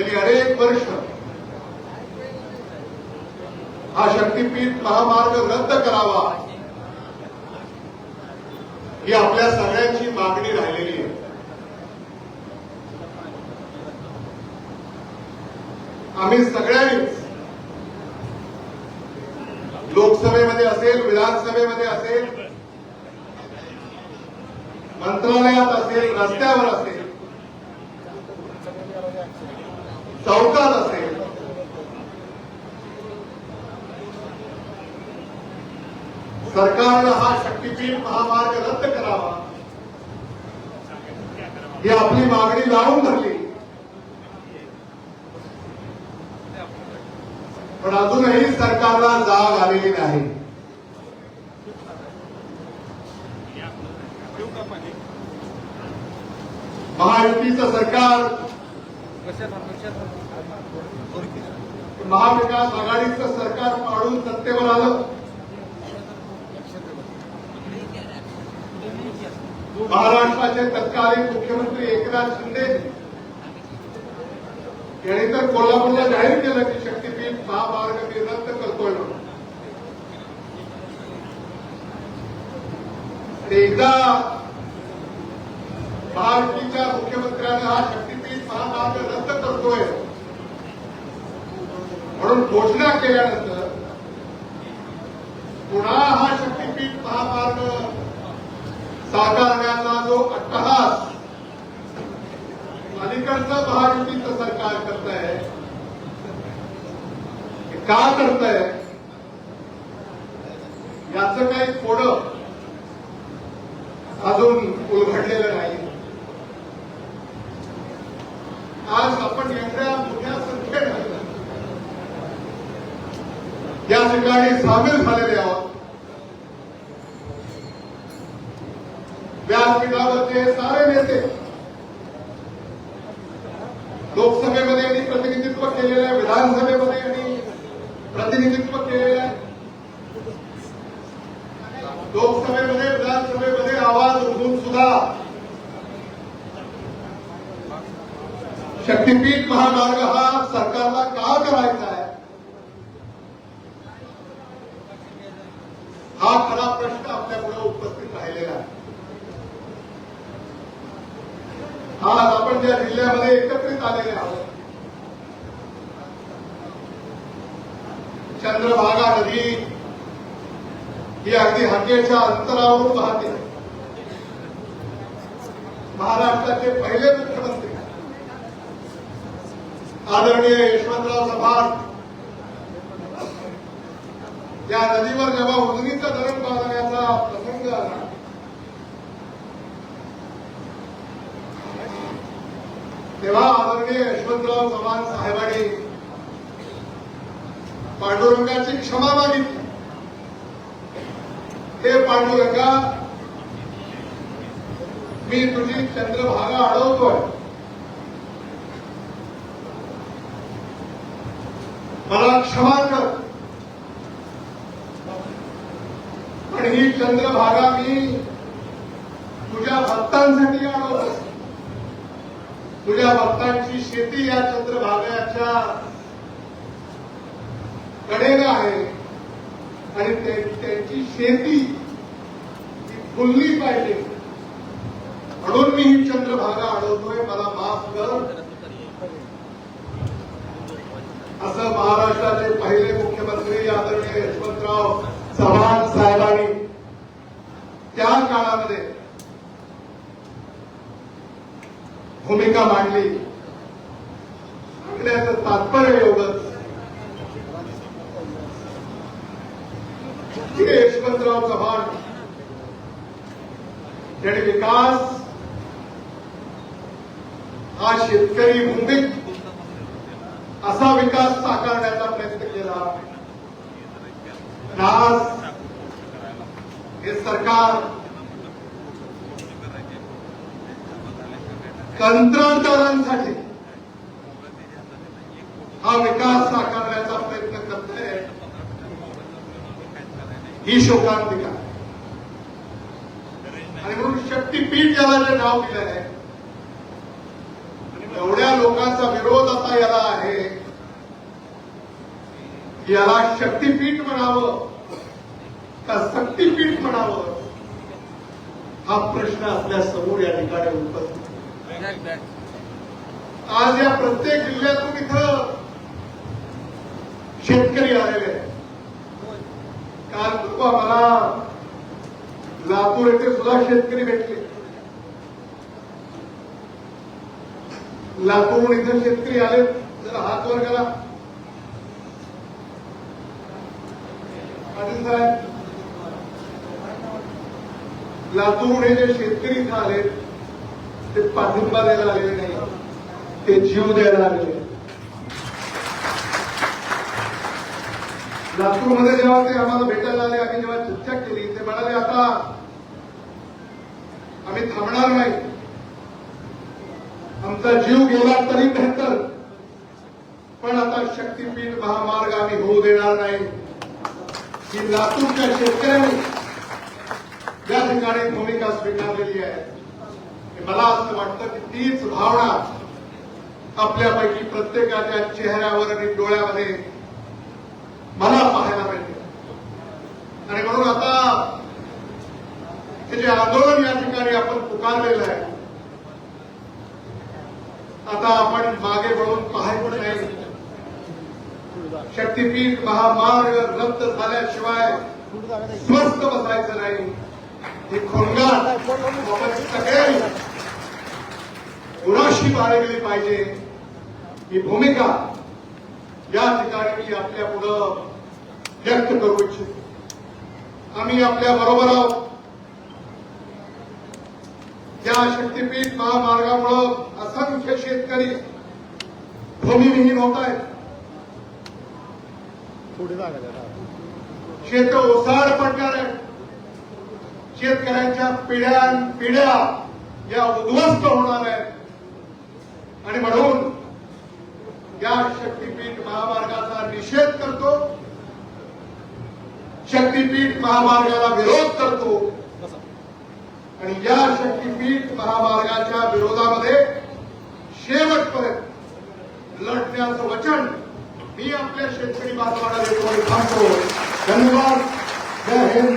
गेली अनेक वर्ष हा शक्तीपीठ महामार्ग रद्द करावा ही आपल्या सगळ्यांची मागणी राहिलेली आहे. आम्ही सगळ्यांनीच लोकसभेमध्ये असेल, विधानसभेमध्ये असेल, मंत्रालयात असेल, रस्त्यावर असेल, चौकात असेल, सरकारनं हा शक्तीपीठ महामार्ग रद्द करावा ही आपली मागणी लावून धरली. पण अजूनही सरकारला जाग आलेली नाही. महायुतीचं सरकार, महाविकास आघाडीचं सरकार पाडून सत्तेवर आलं. महाराष्ट्राचे तत्कालीन मुख्यमंत्री एकनाथ शिंदे यांनी तर कोल्हापूरला जाहीर केलं की शक्तीपीठ महामार्ग मी रद्द करतोय. एकदा महायुतीच्या मुख्यमंत्र्यांनी हा शक्तीपीठ महामार्ग रद्द करतोय म्हणून घोषणा केल्यानंतर पुन्हा हा शक्तीपीठ महामार्ग साकारण्याचा जो अट्टहास अलीकडचं महायुतीचं सरकार करत आहे, का करत आहे याचं काही थोडं अजून उलगडलेलं नाही. आज आपण एवढ्या मोठ्या संख्येनं या ठिकाणी सामील झालेले आहोत. व्यासपीठावरचे सारे नेते लोकसभेमध्ये यांनी प्रतिनिधित्व केलेलं आहे, विधानसभेमध्ये यांनी प्रतिनिधित्व केलेलं आहे. लोकसभेमध्ये विधानसभेमध्ये आवाज उठवून सुद्धा शक्तीपीठ महामार्ग हा सरकारला का करायचा आहे हा खरा प्रश्न आपल्यापुढे उपस्थित राहिलेला आहे. आज आपण ज्या जिल्ह्यामध्ये एकत्रित आलेले आहोत, चंद्रभागा नदी ही अगदी हाकेच्या अंतरावरून वाहते. महाराष्ट्राचे पहिले मुख्यमंत्री आदरणीय यशवंतराव चव्हाण या नदीवर जेव्हा उजनीचं धरण बांधण्याचा प्रसंग आला तेव्हा आदरणीय यशवंतराव चव्हाण साहेबांनी पांडुरंगाची क्षमा मागितली. हे पांडुरंगा, मी तुझी चंद्रभागा अडवतोय, मला क्षमा कर, पण ही चंद्रभागा मी तुझ्या भक्तांसाठी अडवतो. तुझ्या भक्तांची शेती या चंद्रभागाच्या कडेला आहे आणि त्यांची शेती फुलली पाहिजे म्हणून मी ही चंद्रभागा अडवतोय, मला माफ कर, असं महाराष्ट्राचे पहिले मुख्यमंत्री आदरणीय यशवंतराव चव्हाण साहेबांनी त्या काळामध्ये भूमिका मांडली. सांगण्याचं तात्पर्य एवढंच की यशवंतराव चव्हाण यांनी विकास हा शेतकरी भूमिक असा विकास साकारण्याचा प्रयत्न केला. आज हे सरकार कंत्राटदारांसाठी हा विकास साकारण्याचा प्रयत्न करते ही शोकांतिका. आणि म्हणून शक्तीपीठ ज्याला जे नाव दिलं आहे, एवढ्या लोकांचा विरोध आता याला याला शक्तीपीठ म्हणावं का शक्तीपीठ म्हणावं, हा प्रश्न आपल्या समोर या ठिकाणी उपस्थित आहे. आज या प्रत्येक जिल्ह्यातून इथं शेतकरी आलेले आहेत. काल परवा मला लातूर येथे सुद्धा शेतकरी भेटले. लातूरहून इथे शेतकरी आले, जरा हात वर करा. पाटील साहेब, लातूरहून हे जे शेतकरी इथं आले ते पाठिंबा द्यायला आलेले नाही, ते जीव द्यायला आलेले. लातूरमध्ये जेव्हा ते आम्हाला भेटायला आले, आम्ही जेव्हा चर्चा केली, ते म्हणाले आता आम्ही थांबणार नाही, आमचा जीव गेला तरी बेहतर, पण आता शक्तीपीठ महामार्ग आम्ही होऊ देणार नाही. ही लातूरच्या शेतकऱ्यांनी या ठिकाणी भूमिका स्वीकारलेली आहे. मला असं वाटतं की तीच भावना आपल्यापैकी प्रत्येकाच्या चेहऱ्यावर आणि डोळ्यामध्ये मला पाहायला मिळते. आणि म्हणून आता हे जे आंदोलन या ठिकाणी आपण पुकारलेलं आहे, आता आपण मागे वळून पाहायचं नाही. शक्तीपीठ महामार्ग रद्द झाल्याशिवाय स्वस्थ बसायचं नाही. ही खोंगाट आपण सगळ्यांनी गुणाशी बाळगली पाहिजे. ही भूमिका या ठिकाणी मी आपल्या पुढं व्यक्त करू इच्छितो. आम्ही आपल्या बरोबर आहोत. या शक्तीपीठ महामार्गामुळं असंख्य शेतकरी भूमिविहीन होत आहेत. शेत ओसाड पडणार आहे. शेतकऱ्यांच्या पिढ्या या उद्ध्वस्त होणार आहेत. आणि म्हणून या शक्तीपीठ महामार्गाचा निषेध करतो, शक्तीपीठ महामार्गाला विरोध करतो. आणि या शक्तीपीठ महामार्गाच्या विरोधामध्ये शेवटपर्यंत लढण्याचं वचन मी आपल्या शेतकरी बांधवांना देतो आणि सांगतो. धन्यवाद. जय हिंद.